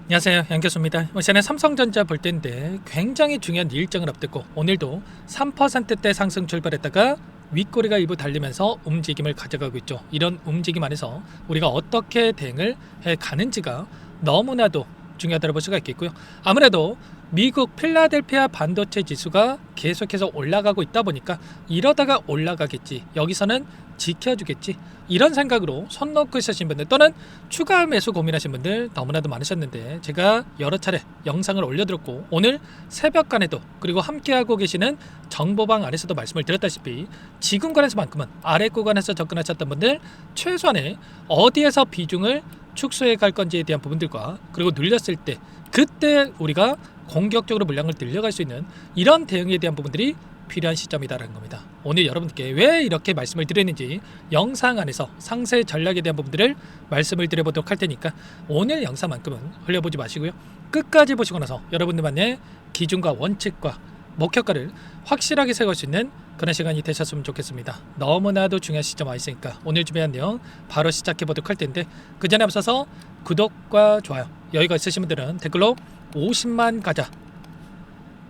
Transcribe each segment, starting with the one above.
안녕하세요, 양 교수입니다. 시간에 삼성전자 볼 텐데 굉장히 중요한 일정을 앞두고 오늘도 3%대 상승 출발했다가 윗꼬리가 일부 달리면서 움직임을 가져가고 있죠. 이런 움직임 안에서 우리가 어떻게 대응을 해 가는지가 너무나도 중요하다고 볼 수가 있겠고요. 아무래도 미국 필라델피아 반도체 지수가 계속해서 올라가고 있다 보니까 이러다가 올라가겠지, 여기서는 지켜주겠지, 이런 생각으로 손 놓고 있으신 분들 또는 추가 매수 고민하신 분들 너무나도 많으셨는데, 제가 여러 차례 영상을 올려드렸고 오늘 새벽간에도 그리고 함께하고 계시는 정보방 안에서도 말씀을 드렸다시피 지금 구간에서만큼은 아래 구간에서 접근하셨던 분들 최소한의 어디에서 비중을 축소해 갈 건지에 대한 부분들과, 그리고 눌렸을 때 그때 우리가 공격적으로 물량을 늘려갈 수 있는 이런 대응에 대한 부분들이 필요한 시점이다라는 겁니다. 오늘 여러분들께 왜 이렇게 말씀을 드렸는지 영상 안에서 상세 전략에 대한 부분들을 말씀을 드려보도록 할 테니까 오늘 영상만큼은 흘려보지 마시고요, 끝까지 보시고 나서 여러분들만의 기준과 원칙과 목표가를 확실하게 세울 수 있는 그런 시간이 되셨으면 좋겠습니다. 너무나도 중요한 시점 와 있으니까 오늘 준비한 내용 바로 시작해 보도록 할 텐데, 그 전에 앞서서 구독과 좋아요 여유가 있으신 분들은 댓글로 50만 가자,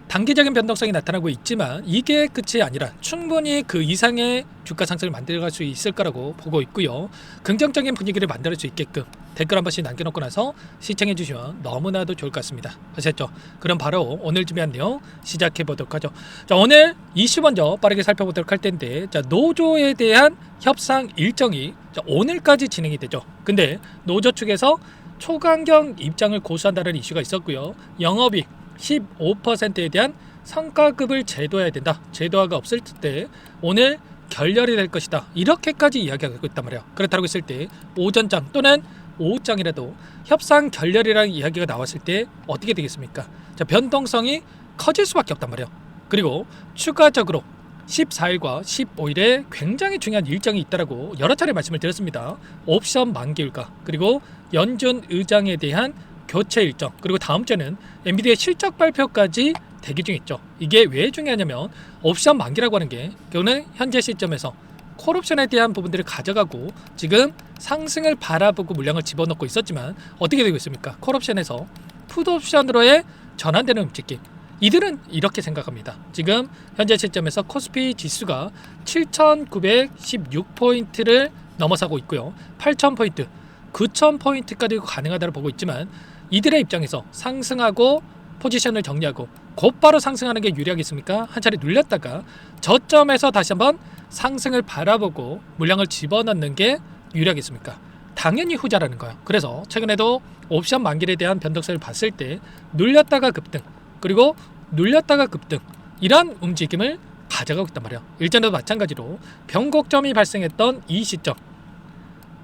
단기적인 변동성이 나타나고 있지만 이게 끝이 아니라 충분히 그 이상의 주가 상승을 만들어갈 수 있을 거라고 보고 있고요. 긍정적인 분위기를 만들 수 있게끔 댓글 한 번씩 남겨놓고 나서 시청해 주시면 너무나도 좋을 것 같습니다. 아셨죠? 그럼 바로 오늘 준비한 내용 시작해 보도록 하죠. 자, 오늘 이슈 먼저 빠르게 살펴보도록 할 텐데, 자, 노조에 대한 협상 일정이 오늘까지 진행이 되죠. 근데 노조 측에서 초강경 입장을 고수한다는 이슈가 있었고요. 영업이익 15%에 대한 성과급을 제도해야 된다, 제도화가 없을 때 오늘 결렬이 될 것이다, 이렇게까지 이야기하고 있단 말이야. 그렇다고 했을 때 오전장 또는 오후장이라도 협상 결렬이라는 이야기가 나왔을 때 어떻게 되겠습니까? 자, 변동성이 커질 수밖에 없단 말이야. 그리고 추가적으로 14일과 15일에 굉장히 중요한 일정이 있다라고 여러 차례 말씀을 드렸습니다. 옵션 만기일까, 그리고 연준 의장에 대한 교체 일정, 그리고 다음 주에는 엔비디아 실적 발표까지 대기 중에 있죠. 이게 왜 중요하냐면 옵션 만기라고 하는 게 결국은 현재 시점에서 콜옵션에 대한 부분들을 가져가고 지금 상승을 바라보고 물량을 집어넣고 있었지만 어떻게 되고 있습니까? 콜옵션에서 풋옵션으로의 전환되는 움직임, 이들은 이렇게 생각합니다. 지금 현재 시점에서 코스피 지수가 7,916포인트를 넘어서고 있고요. 8,000포인트, 9,000포인트까지 가능하다고 보고 있지만 이들의 입장에서 상승하고 포지션을 정리하고 곧바로 상승하는 게 유리하겠습니까? 한 차례 눌렸다가 저점에서 다시 한번 상승을 바라보고 물량을 집어넣는 게 유리하겠습니까? 당연히 후자라는 거예요. 그래서 최근에도 옵션 만기에 대한 변동성을 봤을 때 눌렸다가 급등, 그리고 눌렸다가 급등, 이런 움직임을 가져가고 있단 말이에요. 일전에도 마찬가지로 변곡점이 발생했던 이 시점,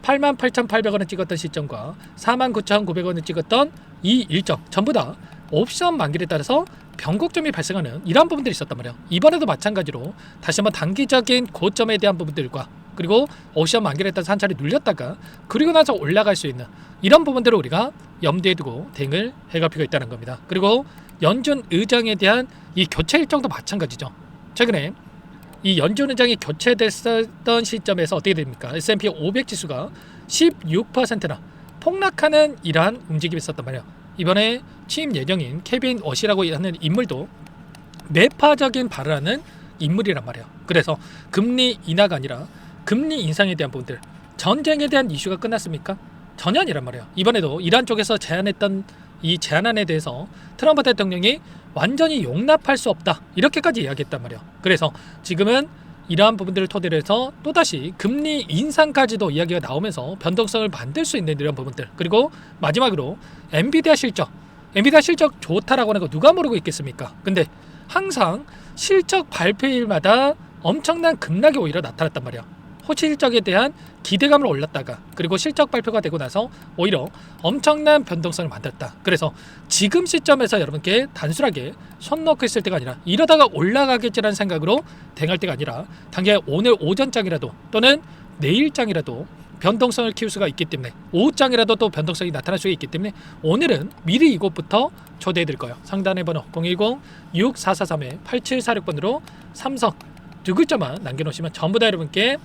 88,800원을 찍었던 시점과 49,900원을 찍었던 이 일정 전부 다 옵션 만기에 따라서 변곡점이 발생하는 이러한 부분들이 있었단 말이에요. 이번에도 마찬가지로 다시 한번 단기적인 고점에 대한 부분들과, 그리고 옵션 만기에 따라서 한 차례 눌렸다가 그리고 나서 올라갈 수 있는 이런 부분들을 우리가 염두에 두고 대응을 해갈 필요가 있다는 겁니다. 그리고 연준 의장에 대한 이 교체 일정도 마찬가지죠. 최근에 이 연준 의장이 교체됐었던 시점에서 어떻게 됩니까? S&P 500 지수가 16%나 폭락하는 이러한 움직임이 있었단 말이에요. 이번에 취임 예정인 케빈 워시라고 하는 인물도 매파적인 발언을 하는 인물이란 말이에요. 그래서 금리 인하가 아니라 금리 인상에 대한 부분들, 전쟁에 대한 이슈가 끝났습니까? 전혀 아니란 말이에요. 이번에도 이란 쪽에서 제안했던 이 제안안에 대해서 트럼프 대통령이 완전히 용납할 수 없다, 이렇게까지 이야기했단 말이에요. 그래서 지금은 이러한 부분들을 토대로 해서 또다시 금리 인상까지도 이야기가 나오면서 변동성을 만들 수 있는 이런 부분들, 그리고 마지막으로 엔비디아 실적 좋다라고 하는 거 누가 모르고 있겠습니까? 근데 항상 실적 발표일마다 엄청난 급락이 오히려 나타났단 말이야. 실적에 대한 기대감을 올렸다가 그리고 실적 발표가 되고 나서 오히려 엄청난 변동성을 만들었다. 그래서 지금 시점에서 여러분께 단순하게 손 놓고 있을 때가 아니라 이러다가 올라가겠지라는 생각으로 대응할 때가 아니라 당장 오늘 오전장이라도 또는 내일장이라도 변동성을 키울 수가 있기 때문에, 오후장이라도 또 변동성이 나타날 수가 있기 때문에 오늘은 미리 이곳부터 초대해 드릴 거예요. 상단의 번호 010-6443-8746번으로 삼성 두 글자만 남겨놓으시면 전부 다 여러분께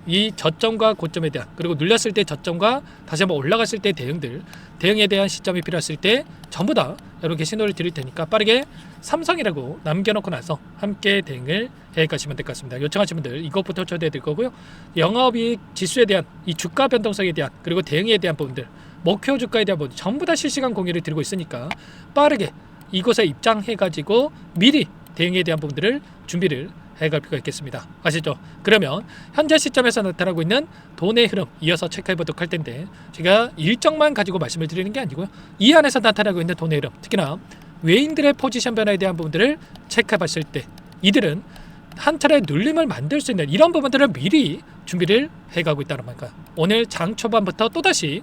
이 저점과 고점에 대한, 그리고 눌렸을 때 저점과 다시 한번 올라갔을 때 대응에 대한 시점이 필요했을 때 전부 다 여러분께 신호를 드릴 테니까 빠르게 삼성이라고 남겨놓고 나서 함께 대응을 해 가시면 될 것 같습니다. 요청하신 분들 이것부터 초대해 드릴 거고요. 영업이익 지수에 대한 이 주가 변동성에 대한, 그리고 대응에 대한 부분들, 목표 주가에 대한 부분 전부 다 실시간 공유를 드리고 있으니까 빠르게 이곳에 입장해 가지고 미리 대응에 대한 부분들을 준비를 해갈 필요가 있겠습니다. 아시죠? 그러면 현재 시점에서 나타나고 있는 돈의 흐름 이어서 체크해 보도록 할 텐데, 제가 일정만 가지고 말씀을 드리는 게 아니고요, 이 안에서 나타나고 있는 돈의 흐름, 특히나 외인들의 포지션 변화에 대한 부분들을 체크해 봤을 때 이들은 한 차례 눌림을 만들 수 있는 이런 부분들을 미리 준비를 해가고 있다는 말입니다. 오늘 장 초반부터 또다시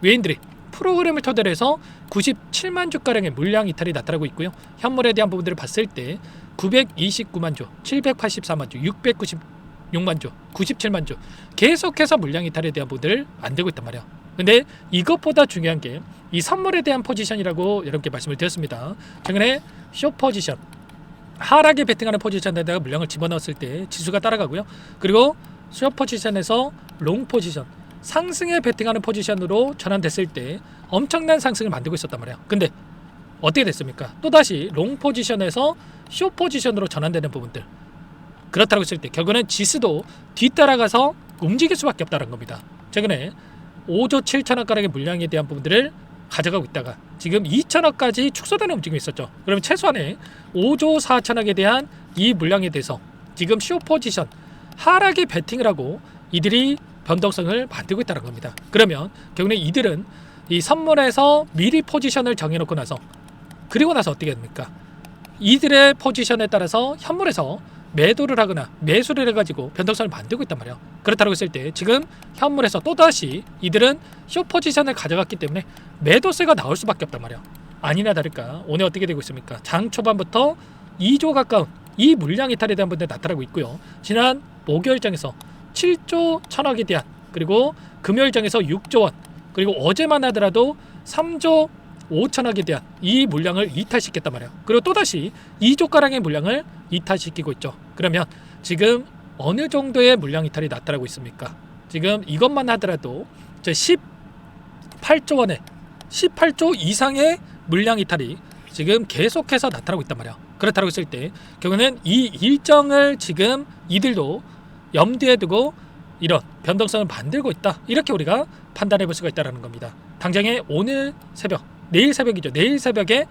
외인들이 프로그램을 토대로 해서 97만 주가량의 물량 이탈이 나타나고 있고요. 현물에 대한 부분들을 봤을 때 929만 주, 784만 주, 696만 주, 97만 주 계속해서 물량 이탈에 대한 부분들을 만들고 있단 말이에요. 근데 이것보다 중요한 게 이 선물에 대한 포지션이라고 여러분께 말씀을 드렸습니다. 최근에 쇼 포지션, 하락에 베팅하는 포지션에다가 물량을 집어넣었을 때 지수가 따라가고요. 그리고 쇼 포지션에서 롱 포지션, 상승에 베팅하는 포지션으로 전환됐을 때 엄청난 상승을 만들고 있었단 말이에요. 근데 어떻게 됐습니까? 또다시 롱 포지션에서 쇼 포지션으로 전환되는 부분들, 그렇다고 했을 때 결국은 지수도 뒤따라가서 움직일 수밖에 없다는 겁니다. 최근에 5조 7천억 가량의 물량에 대한 부분들을 가져가고 있다가 지금 2천억까지 축소되는 움직임이 있었죠. 그러면 최소한의 5조 4천억에 대한 이 물량에 대해서 지금 쇼 포지션 하락에 베팅을 하고 이들이 변동성을 만들고 있다는 겁니다. 그러면 결국에 이들은 이 선물에서 미리 포지션을 정해놓고 나서, 그리고 나서 어떻게 됩니까? 이들의 포지션에 따라서 현물에서 매도를 하거나 매수를 해가지고 변동성을 만들고 있단 말이에요. 그렇다고 했을 때 지금 현물에서 또다시 이들은 쇼 포지션을 가져갔기 때문에 매도세가 나올 수밖에 없단 말이에요. 아니나 다를까 오늘 어떻게 되고 있습니까? 장 초반부터 2조 가까운 이 물량 이탈에 대한 부분들이 나타나고 있고요. 지난 목요일장에서 7조 1천억에 대한, 그리고 금요일장에서 6조 원, 그리고 어제만 하더라도 3조 5천억에 대한 이 물량을 이탈시켰단 말이에요. 그리고 또다시 2조가량의 물량을 이탈시키고 있죠. 그러면 지금 어느 정도의 물량 이탈이 나타나고 있습니까? 지금 이것만 하더라도 18조 원의 18조 이상의 물량 이탈이 지금 계속해서 나타나고 있단 말이에요. 그렇다고 했을 때 결국에는 이 일정을 지금 이들도 염두에 두고 이런 변동성을 만들고 있다, 이렇게 우리가 판단해 볼 수가 있다는 겁니다. 당장에 오늘 새벽, 내일 새벽이죠. 내일 새벽에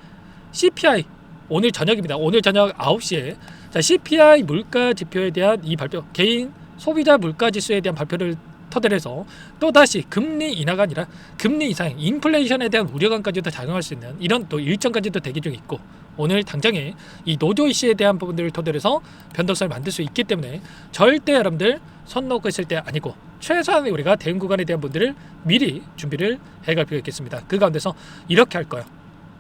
CPI, 오늘 저녁입니다. 오늘 저녁 9시에 CPI 물가 지표에 대한 이 발표, 개인 소비자 물가 지수에 대한 발표를 토대로 해서 또다시 금리 인하가 아니라 금리 이상 인플레이션에 대한 우려감까지도 작용할 수 있는 이런 또 일정까지도 대기 중에 있고, 오늘 당장에 이 노조 이슈에 대한 부분들을 토대로 해서 변동성을 만들 수 있기 때문에 절대 여러분들 손 놓고 있을 때 아니고 최소한의 우리가 대응 구간에 대한 분들을 미리 준비를 해갈 필요가 있겠습니다. 그 가운데서 이렇게 할 거예요.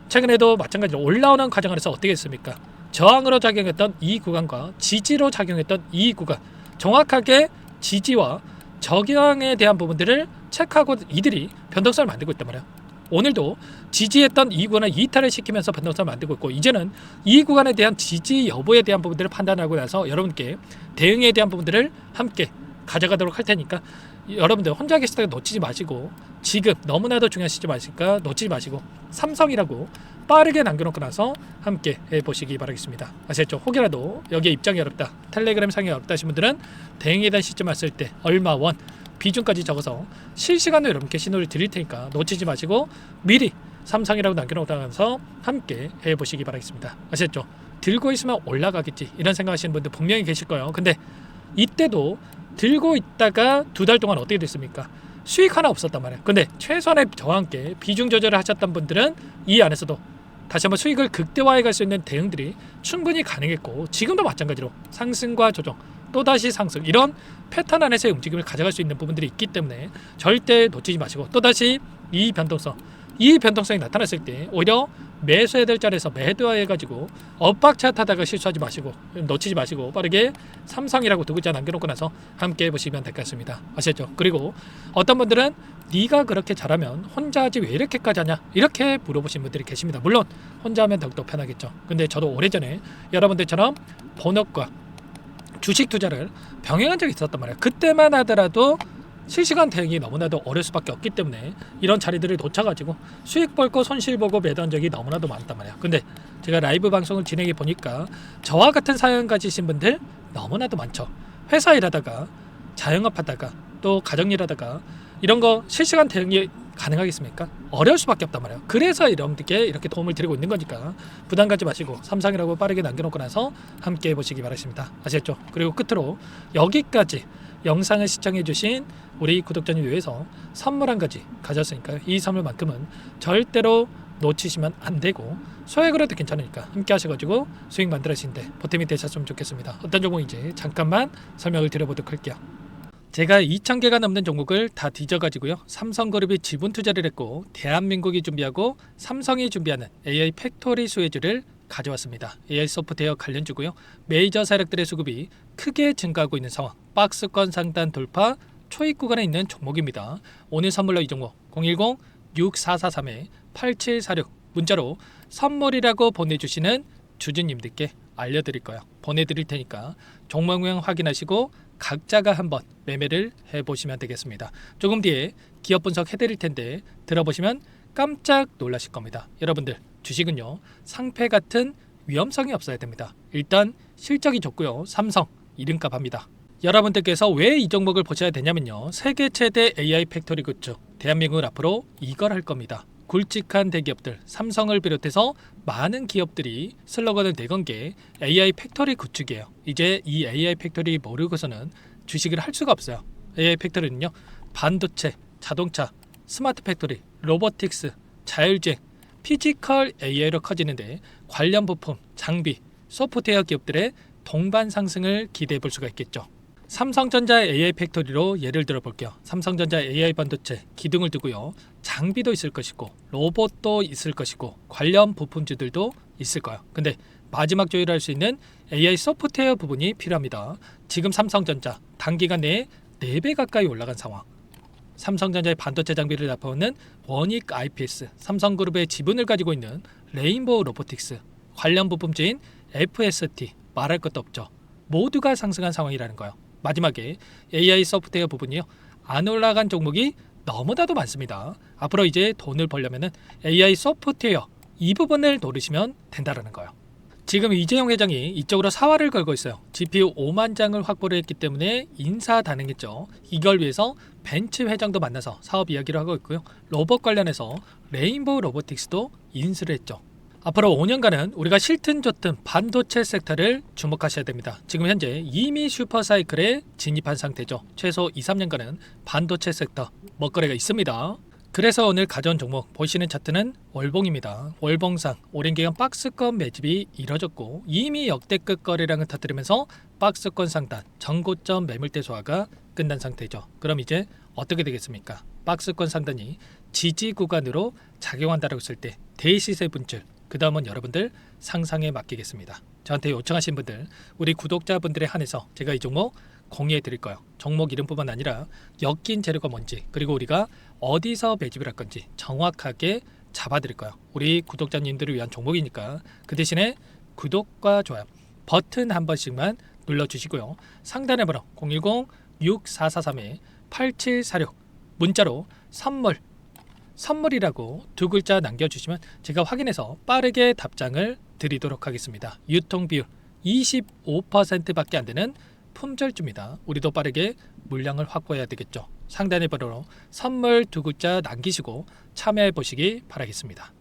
최근에도 마찬가지로 올라오는 과정 안에서 어떻게 했습니까? 저항으로 작용했던 이 구간과 지지로 작용했던 이 구간, 정확하게 지지와 저항에 대한 부분들을 체크하고 이들이 변동성을 만들고 있단 말이에요. 오늘도 지지했던 이 구간을 이탈을 시키면서 변동성을 만들고 있고, 이제는 이 구간에 대한 지지 여부에 대한 부분들을 판단하고 나서 여러분께 대응에 대한 부분들을 함께 가져가도록 할 테니까 여러분들 혼자 계실 때 놓치지 마시고, 지금 너무나도 중요한 시점 아시니까 놓치지 마시고 삼성이라고 빠르게 남겨놓고 나서 함께 해보시기 바라겠습니다. 아시겠죠? 혹여라도 여기에 입장이 어렵다, 텔레그램 상이 어렵다 하신 분들은 대응에 대한 시점 왔을 때 얼마 원 비중까지 적어서 실시간으로 여러분께 신호를 드릴 테니까 놓치지 마시고 미리 삼성이라고 남겨놓으면서 함께 해보시기 바라겠습니다. 아시겠죠? 들고 있으면 올라가겠지 이런 생각하시는 분들 분명히 계실 거예요. 근데 이때도 들고 있다가 2달 동안 어떻게 됐습니까? 수익 하나 없었단 말이에요. 근데 최소한의 저와 함께 비중 조절을 하셨던 분들은 이 안에서도 다시 한번 수익을 극대화해 갈 수 있는 대응들이 충분히 가능했고, 지금도 마찬가지로 상승과 조정, 또다시 상승, 이런 패턴 안에서의 움직임을 가져갈 수 있는 부분들이 있기 때문에 절대 놓치지 마시고, 또다시 이 변동성이 나타났을 때 오히려 매수해야 될 자리에서 매도해가지고 엇박차 타다가 실수하지 마시고, 놓치지 마시고 빠르게 삼성이라고 두 글자 남겨놓고 나서 함께 해보시면 될 것 같습니다. 아시겠죠? 그리고 어떤 분들은 네가 그렇게 잘하면 혼자 하지 왜 이렇게까지 하냐, 이렇게 물어보시는 분들이 계십니다. 물론 혼자 하면 더욱더 편하겠죠. 근데 저도 오래전에 여러분들처럼 본업과 주식 투자를 병행한 적이 있었단 말이야. 그때만 하더라도 실시간 대응이 너무나도 어려울 수밖에 없기 때문에 이런 자리들을 놓쳐가지고 수익 벌고 손실 보고 매도한 적이 너무나도 많단 말이야. 근데 제가 라이브 방송을 진행해 보니까 저와 같은 사연 가지신 분들 너무나도 많죠. 회사 일하다가 자영업 하다가 또 가정일 하다가 이런 거 실시간 대응이 가능하겠습니까? 어려울 수밖에 없단 말이에요. 그래서 여러분들께 이렇게 도움을 드리고 있는 거니까 부담 갖지 마시고 삼성이라고 빠르게 남겨놓고 나서 함께 해보시기 바라십니다. 아시겠죠? 그리고 끝으로 여기까지 영상을 시청해주신 우리 구독자님 위해서 선물 한 가지 가졌으니까요. 이 선물만큼은 절대로 놓치시면 안 되고 소액으로도 괜찮으니까 함께 하셔가지고 수익 만들어지는데 보탬이 되셨으면 좋겠습니다. 어떤 종목인지 잠깐만 설명을 드려보도록 할게요. 제가 2,000개가 넘는 종목을 다 뒤져가지고요. 삼성그룹이 지분 투자를 했고 대한민국이 준비하고 삼성이 준비하는 AI 팩토리 수혜주를 가져왔습니다. AI 소프트웨어 관련주고요. 메이저 세력들의 수급이 크게 증가하고 있는 상황. 박스권 상단 돌파 초입 구간에 있는 종목입니다. 오늘 선물로 이 종목 010-6443-8746 문자로 선물이라고 보내주시는 주주님들께 알려드릴 거예요. 보내드릴 테니까 종목명 확인하시고 각자가 한번 매매를 해보시면 되겠습니다. 조금 뒤에 기업 분석 해드릴 텐데 들어보시면 깜짝 놀라실 겁니다. 여러분들 주식은요 상패 같은 위험성이 없어야 됩니다. 일단 실적이 좋고요. 삼성 이름값 합니다. 여러분들께서 왜 이 종목을 보셔야 되냐면요. 세계 최대 AI 팩토리 굿즈 대한민국은 앞으로 이걸 할 겁니다. 굵직한 대기업들 삼성을 비롯해서 많은 기업들이 슬로건을 내건 게 AI 팩토리 구축이에요. 이제 이 AI 팩토리 모르고서는 주식을 할 수가 없어요. AI 팩토리는요 반도체, 자동차, 스마트 팩토리, 로보틱스, 자율주행, 피지컬 AI로 커지는데 관련 부품, 장비, 소프트웨어 기업들의 동반 상승을 기대해 볼 수가 있겠죠. 삼성전자 AI 팩토리로 예를 들어 볼게요. 삼성전자 AI 반도체 기둥을 두고요. 장비도 있을 것이고 로봇도 있을 것이고 관련 부품주들도 있을 거예요. 근데 마지막 조율할 수 있는 AI 소프트웨어 부분이 필요합니다. 지금 삼성전자 단기간 내에 4배 가까이 올라간 상황. 삼성전자의 반도체 장비를 납품하는 원익 IPS, 삼성그룹의 지분을 가지고 있는 레인보우 로보틱스, 관련 부품주인 FST 말할 것도 없죠. 모두가 상승한 상황이라는 거예요. 마지막에 AI 소프트웨어 부분이요. 안 올라간 종목이 너무나도 많습니다. 앞으로 이제 돈을 벌려면 AI 소프트웨어 이 부분을 노리시면 된다는 거예요. 지금 이재용 회장이 이쪽으로 사활을 걸고 있어요. GPU 5만 장을 확보를 했기 때문에 인사단행했죠. 이걸 위해서 벤츠 회장도 만나서 사업 이야기를 하고 있고요. 로봇 관련해서 레인보우 로보틱스도 인수를 했죠. 앞으로 5년간은 우리가 싫든 좋든 반도체 섹터를 주목하셔야 됩니다. 지금 현재 이미 슈퍼사이클에 진입한 상태죠. 최소 2-3년간은 반도체 섹터 먹거리가 있습니다. 그래서 오늘 가져온 종목 보시는 차트는 월봉입니다. 월봉상 오랜 기간 박스권 매집이 이뤄졌고 이미 역대급 거래량을 터뜨리면서 박스권 상단 전고점 매물대 소화가 끝난 상태죠. 그럼 이제 어떻게 되겠습니까? 박스권 상단이 지지 구간으로 작용한다고 했을 때 대시세 분출 그 다음은 여러분들 상상에 맡기겠습니다. 저한테 요청하신 분들 우리 구독자분들에 한해서 제가 이 종목 공유해 드릴 거예요. 종목 이름뿐만 아니라 엮인 재료가 뭔지 그리고 우리가 어디서 매집을 할 건지 정확하게 잡아 드릴 거예요. 우리 구독자님들을 위한 종목이니까 그 대신에 구독과 좋아요 버튼 한 번씩만 눌러주시고요. 상단의 번호 010-6443-8746 문자로 선물이라고 2글자 남겨주시면 제가 확인해서 빠르게 답장을 드리도록 하겠습니다. 유통비율 25%밖에 안 되는 품절주입니다. 우리도 빠르게 물량을 확보해야 되겠죠. 상단의 번호로 선물 2글자 남기시고 참여해 보시기 바라겠습니다.